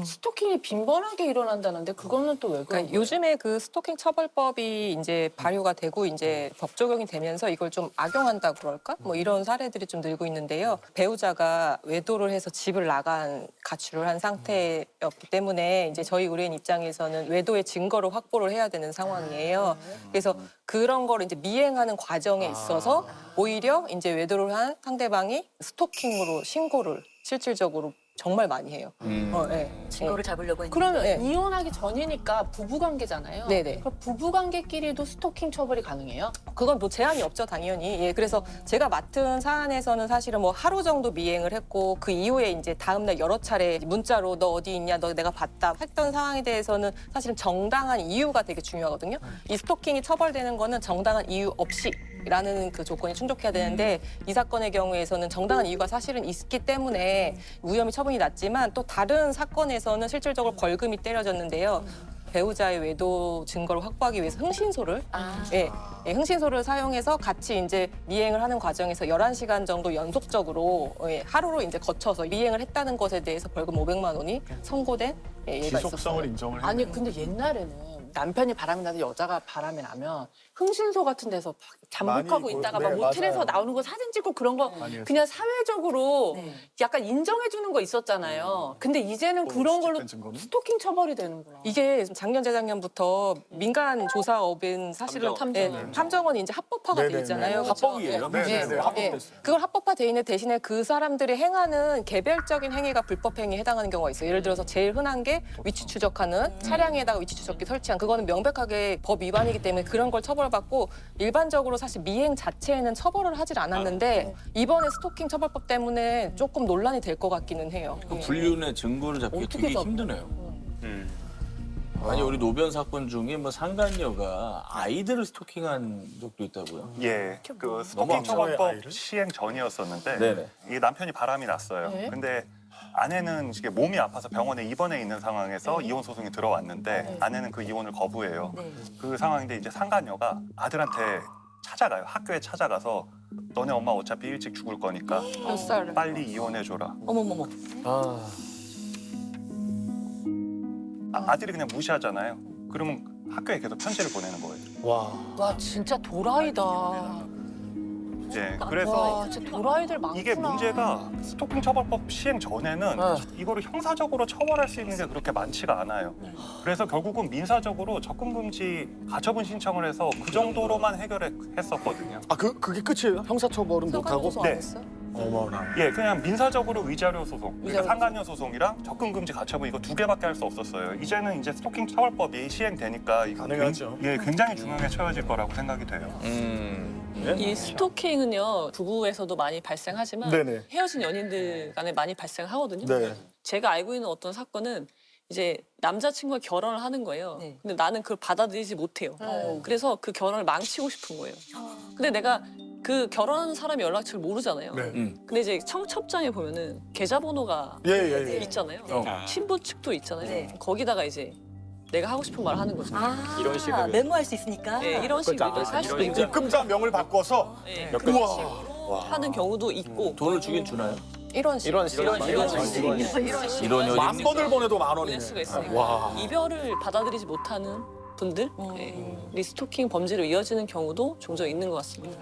스토킹이 빈번하게 일어난다는데 그거는 또 왜 그런 그러니까 거예요? 요즘에 그 스토킹 처벌법이 이제 발효가 되고 이제 법 적용이 되면서 이걸 좀 악용한다 그럴까? 뭐 이런 사례들이 좀 늘고 있는데요. 배우자가 외도를 해서 집을 나간 가출을 한 상태였기 때문에 이제 저희 의뢰인 입장에서는 외도의 증거를 확보를 해야 되는 상황이에요. 그래서 그런 거를 이제 미행하는 과정에 있어서 오히려 이제 외도를 한 상대방이 스토킹으로 신고를 실질적으로 정말 많이 해요. 네. 증거를 잡으려고 했는데. 그러면 네. 이혼하기 전이니까 부부관계잖아요. 네네. 그럼 부부관계끼리도 스토킹 처벌이 가능해요? 그건 뭐 제한이 없죠, 당연히. 예, 그래서 제가 맡은 사안에서는 사실은 뭐 하루 정도 미행을 했고 그 이후에 이제 다음날 여러 차례 문자로 너 어디 있냐, 너 내가 봤다 했던 상황에 대해서는 사실은 정당한 이유가 되게 중요하거든요. 이 스토킹이 처벌되는 거는 정당한 이유 없이 라는 그 조건이 충족해야 되는데 이 사건의 경우에서는 정당한 이유가 사실은 있기 때문에 무혐의 처분이 났지만 또 다른 사건에서는 실질적으로 벌금이 때려졌는데요. 배우자의 외도 증거를 확보하기 위해서 흥신소를 흥신소를 사용해서 같이 이제 미행을 하는 과정에서 11시간 정도 연속적으로 하루로 이제 거쳐서 미행을 했다는 것에 대해서 벌금 500만 원이 선고된 예가 지속성을 있었어요. 인정을 해. 아니 근데 옛날에는 남편이 바람이 나서 여자가 바람이 나면 흥신소 같은 데서 막 잠복하고 많이 있다가 네, 막 모텔에서 맞아요. 나오는 거 사진 찍고 그런 거 많이 했어요. 그냥 사회적으로 네. 약간 인정해주는 거 있었잖아요. 근데 이제는 그런 걸로 실질적인 증거는? 스토킹 처벌이 되는구나. 이게 작년 재작년부터 민간 조사업은 사실은 탐정원이 이제 합법화가 돼 네네네. 있잖아요. 합법이에요. 네네네. 합법됐어요. 그걸 합법화돼 있는 대신에 그 사람들이 행하는 개별적인 행위가 불법 행위에 해당하는 경우가 있어요. 예를 들어서 제일 흔한 게 위치 추적하는 차량에다가 위치 추적기 설치한 그거는 명백하게 법 위반이기 때문에 그런 걸 처벌받고 일반적으로 사실 미행 자체에는 처벌을 하질 않았는데 이번에 스토킹 처벌법 때문에 조금 논란이 될 것 같기는 해요. 그 불륜의 증거를 잡기 어떻게 되게 잡아요? 힘드네요. 아니 우리 노변 사건 중에 뭐 상간녀가 아이들을 스토킹한 적도 있다고요. 예, 그 너무 스토킹 악성의 처벌법 아이를? 시행 전이었었는데 네네. 이 남편이 바람이 났어요. 네. 근데 아내는 이게 몸이 아파서 병원에 입원해 있는 상황에서 이혼 소송이 들어왔는데 아내는 그 이혼을 거부해요. 네. 그 상황인데 이제 상간녀가 아들한테 찾아가요. 학교에 찾아가서 너네 엄마 어차피 일찍 죽을 거니까 몇 살? 빨리 이혼해줘라. 어머머머. 아들이 그냥 무시하잖아요. 그러면 학교에 계속 편지를 보내는 거예요. 와. 와 진짜 도라이다. 예, 그래서 와 진짜 도라이들 많구나. 이게 문제가 스토킹 처벌법 시행 전에는 이거를 형사적으로 처벌할 수 있는 게 그렇게 많지가 않아요. 그래서 결국은 민사적으로 접근금지 가처분 신청을 해서 그 정도로만 해결했었거든요. 아 그게 끝이에요? 형사처벌은 못 하고? 소송 네. 안 했어요? 어머나. 예, 그냥 민사적으로 위자료 소송, 그러니까 위자료 상간녀 소송이랑 접근금지 가처분 이거 두 개밖에 할 수 없었어요. 이제는 이제 스토킹 처벌법이 시행되니까 이거 가능하죠. 굉장히 중요하게 처해질 거라고 생각이 돼요. 이 스토킹은요 부부에서도 많이 발생하지만 네네. 헤어진 연인들 간에 많이 발생하거든요. 네. 제가 알고 있는 어떤 사건은 이제 남자친구가 결혼을 하는 거예요. 네. 근데 나는 그걸 받아들이지 못해요. 그래서 그 결혼을 망치고 싶은 거예요. 근데 내가 그 결혼하는 사람이 연락처를 모르잖아요. 네. 근데 이제 청첩장에 보면은 계좌번호가 예. 있잖아요. 어. 신부 측도 있잖아요. 네. 거기다가 이제 내가 하고 싶은 말 하는 거죠. 이런 식으로 메모할 수 있으니까. 네, 이런 식으로 할 수도 있고 입금자 명을 바꿔서 네, 몇 그런 우와. 식으로 하는 경우도 있고 돈을 주긴 주나요? 1원씩. 이런 식으로 이런 만 여진 번을 보내도 만 보낼 원이네. 수가 있으니까 와. 이별을 받아들이지 못하는 분들 이 스토킹 범죄로 이어지는 경우도 종종 있는 것 같습니다.